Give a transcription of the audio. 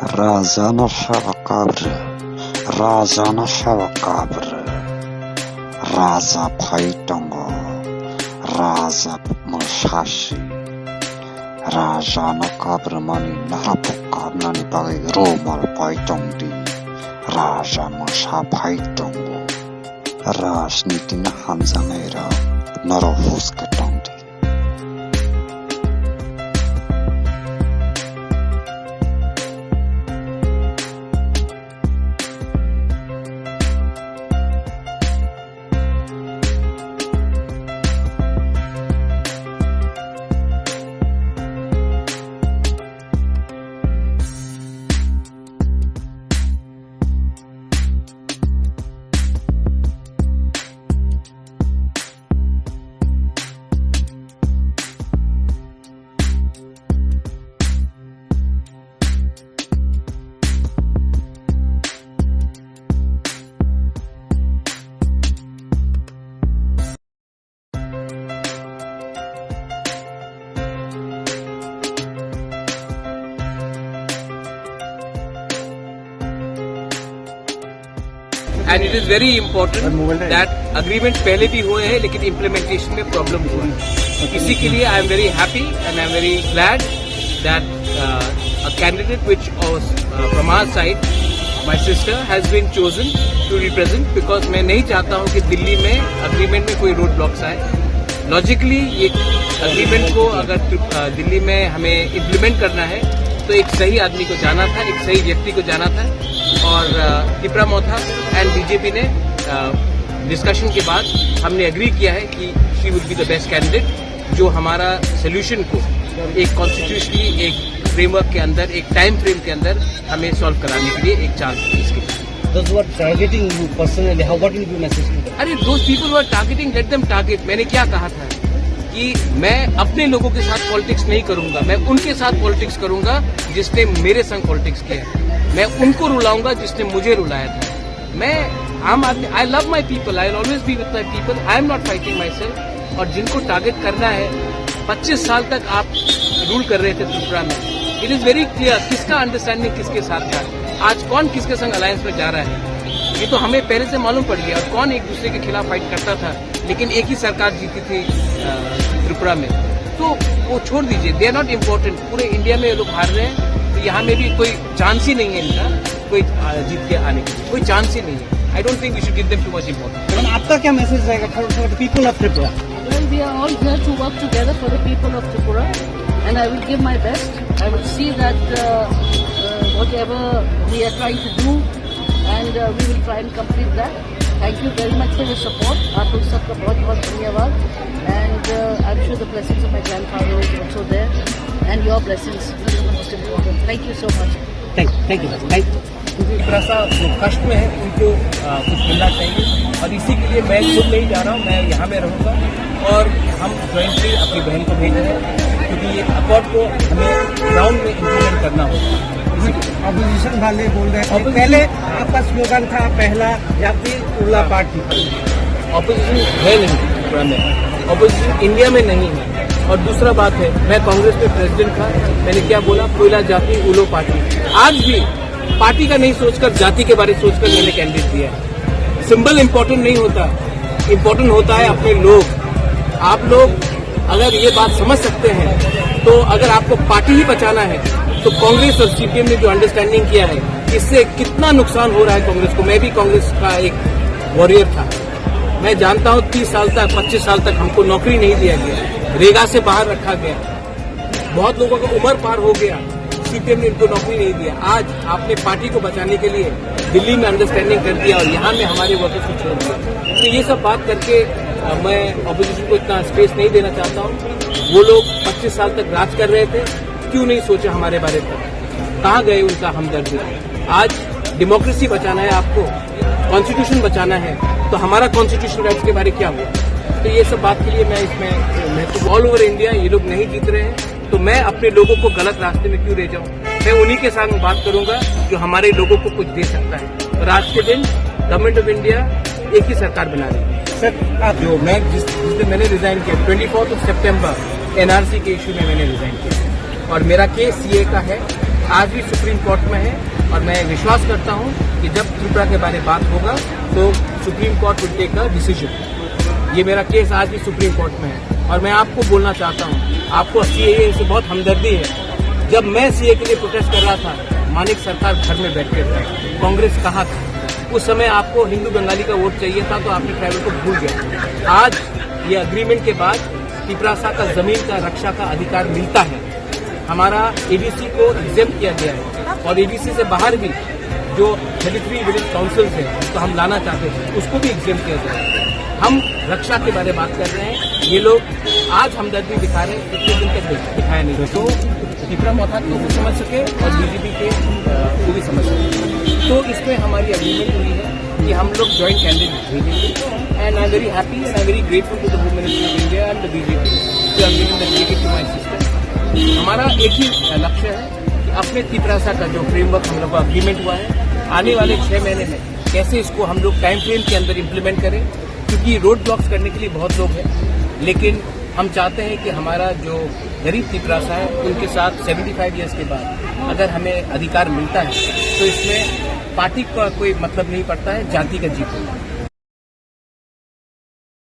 Razana Shavakabr, Razana Shavakabr, Raza Paitongo, Raza Mushashi, Rajana Kabramani, Narapukabnani Bagi Romal Paitongdi, Raja Musha Paitongo, Rajnitina Hanzamera, Narohuskatondi. And it is very important that agreement पहले भी हुए हैं लेकिन implementation में problem हुआ है। इसी के लिए I am very happy and I am very glad that a candidate which from our side my sister has been chosen to represent, because मैं नहीं चाहता हूं कि दिल्ली में अग्रीमेंट में कोई रोड ब्लॉक्स आए। लॉजिकली ये अग्रीमेंट को अगर दिल्ली में हमें इम्प्लीमेंट करना है तो एक सही आदमी को जाना था, एक सही व्यक्ति को जाना था। और तिपरा मोथा एंड बीजेपी ने डिस्कशन के बाद हमने एग्री किया है कि she would be the best candidate जो हमारा सोल्यूशन को एक कॉन्स्टिट्यूशनली एक फ्रेमवर्क के अंदर, एक टाइम फ्रेम के अंदर हमें सॉल्व कराने के लिए एक चांस है इसके लिए। Those who are targeting you personally, what will be your message to them? अरे those people who are targeting, let them target। मैंने क्या कहा था कि मैं अपने लोगों के साथ पॉलिटिक्स नहीं करूंगा, मैं उनके साथ पॉलिटिक्स करूंगा जिसने मेरे संग पॉलिटिक्स किया। मैं उनको रुलाऊंगा जिसने मुझे रुलाया था। मैं आम आदमी, I love my people, I will always be with my people, I am not fighting my self. और जिनको टारगेट करना है, 25 साल तक आप रूल कर रहे थे त्रिपुरा में, इट इज वेरी क्लियर किसका अंडरस्टैंडिंग किसके साथ था। आज कौन किसके संग अलायंस में जा रहा है ये तो हमें पहले से मालूम पड़ गया, और कौन एक दूसरे के खिलाफ फाइट करता था। लेकिन एक ही सरकार जीती थी त्रिपुरा में, तो वो छोड़ दीजिए, दे आर नॉट इम्पोर्टेंट। पूरे इंडिया में लोग हार रहे हैं, तो यहाँ में भी कोई चांस ही नहीं है इनका कोई जीत के आने की, कोई चांस ही नहीं है। I don't think we should give them too much importance. आपका क्या मैसेज रहेगा for the people of Tripura? Well, we are all here to work together for the people of Tripura, and I will give my best. I will see that whatever we are trying to do, and we will try and complete that. Thank you very much for your support. Aapko sabka bahut bahut dhanyawad, and I'm sure the blessings of my grandfather is also there, and your blessings is the most important. Thank you so much. Thank you. थोड़ा सा जो कष्ट में है उनको कुछ मिलना चाहिए, और इसी के लिए मैं खुद नहीं जा रहा हूँ, मैं यहाँ में रहूँगा। और हम ज्वाइंटली अपनी बहन को भेज रहे हैं, क्योंकि ये अकॉर्ड को हमें ग्राउंड में इम्प्लीमेंट करना होगा। ऑपोजिशन वाले बोल रहे हैं पहले आपका स्लोगन था पहला जाति उल्ला पार्टी। ऑपोजिशन है नहीं त्रिपुरा में, ऑपोजिशन इंडिया में नहीं है। और दूसरा बात है, मैं कांग्रेस में प्रेसिडेंट था, मैंने क्या बोला, कोयला जाति उलो पार्टी। आज भी पार्टी का नहीं सोचकर जाति के बारे में सोचकर मैंने कैंडिडेट दिया है। सिंबल इम्पोर्टेंट नहीं होता, इम्पोर्टेंट होता है अपने लोग। आप लोग अगर ये बात समझ सकते हैं, तो अगर आपको पार्टी ही बचाना है, तो कांग्रेस और सीपीएम ने जो अंडरस्टैंडिंग किया है, इससे कितना नुकसान हो रहा है कांग्रेस को। मैं भी कांग्रेस का एक वॉरियर था, मैं जानता हूँ 30 साल तक 25 साल तक हमको नौकरी नहीं दिया गया, रेगा से बाहर रखा गया, बहुत लोगों का उम्र पार हो गया, सीपीएम ने इनको नौकरी नहीं दिया। आज आपने पार्टी को बचाने के लिए दिल्ली में अंडरस्टैंडिंग कर दिया और यहाँ में हमारे वर्कर्स को छोड़ दिया। तो ये सब बात करके मैं ऑपोजिशन को इतना स्पेस नहीं देना चाहता हूँ। वो लोग 25 साल तक राज कर रहे थे, क्यों नहीं सोचा हमारे बारे में, कहाँ गए उनका हमदर्दी। आज डेमोक्रेसी बचाना है आपको, कॉन्स्टिट्यूशन बचाना है, तो हमारा कॉन्स्टिट्यूशन राइट्स के बारे क्या हुआ। तो ये सब बात के लिए मैं इसमें ऑल ओवर इंडिया ये लोग नहीं जीत रहे हैं, तो मैं अपने लोगों को गलत रास्ते में क्यों ले जाऊं। मैं उन्हीं के साथ बात करूंगा जो हमारे लोगों को कुछ दे सकता है। और आज के दिन गवर्नमेंट ऑफ इंडिया एक ही सरकार बना रही है। सर जो मैं जिस दिन मैंने रिजाइन किया 24 सितंबर एनआरसी के इशू में मैंने रिजाइन किया, और मेरा केस सीए का है आज भी सुप्रीम कोर्ट में है और मैं विश्वास करता हूं कि जब त्रिपुरा के बारे में बात होगा तो supreme court will take a decision. ये मेरा केस आज भी सुप्रीम कोर्ट में है और मैं आपको बोलना चाहता हूं, आपको सीएए से बहुत हमदर्दी है। जब मैं सीएए के लिए प्रोटेस्ट कर रहा था, मानिक सरकार घर में बैठ के था, कांग्रेस कहाँ था? उस समय आपको हिंदू बंगाली का वोट चाहिए था तो आपने ट्राइबल को भूल गए। आज ये अग्रीमेंट के बाद तिपरासा का जमीन का रक्षा का अधिकार मिलता है। हमारा एडीसी को एग्जेम्प्ट किया गया है और एडीसी से बाहर भी जो 33 विलेज काउंसिल्स है उसको हम लाना चाहते हैं, उसको भी एग्जेम्प्ट किया गया है। हम रक्षा के बारे में बात कर रहे हैं, ये लोग आज हमदर्दी दिखा रहे हैं, इतने दिन तक दिखाया नहीं। तो त्रिपुरा मौताद को भी समझ सके और बीजेपी के को भी समझ सके। तो इसमें हमारी अग्रीमेंट हुई है कि हम लोग ज्वाइंट कैंडिडेट भेजेंगे and I am very happy and I am very grateful to the home ministry of India and the BJP to have given the credit to my sister. हमारा एक ही लक्ष्य है कि अपने तिपरासा का जो फ्रेमवर्क हम लोग का अग्रीमेंट हुआ है, आने वाले 6 महीने में कैसे इसको हम लोग टाइम फ्रेम के अंदर इम्प्लीमेंट करें, क्योंकि रोड ब्लॉक्स करने के लिए बहुत लोग हैं, लेकिन हम चाहते हैं कि हमारा जो गरीब तिपरासा है उनके साथ 75 ईयर्स के बाद अगर हमें अधिकार मिलता है तो इसमें पार्टी का कोई मतलब नहीं पड़ता है, जाति का जीत होता है।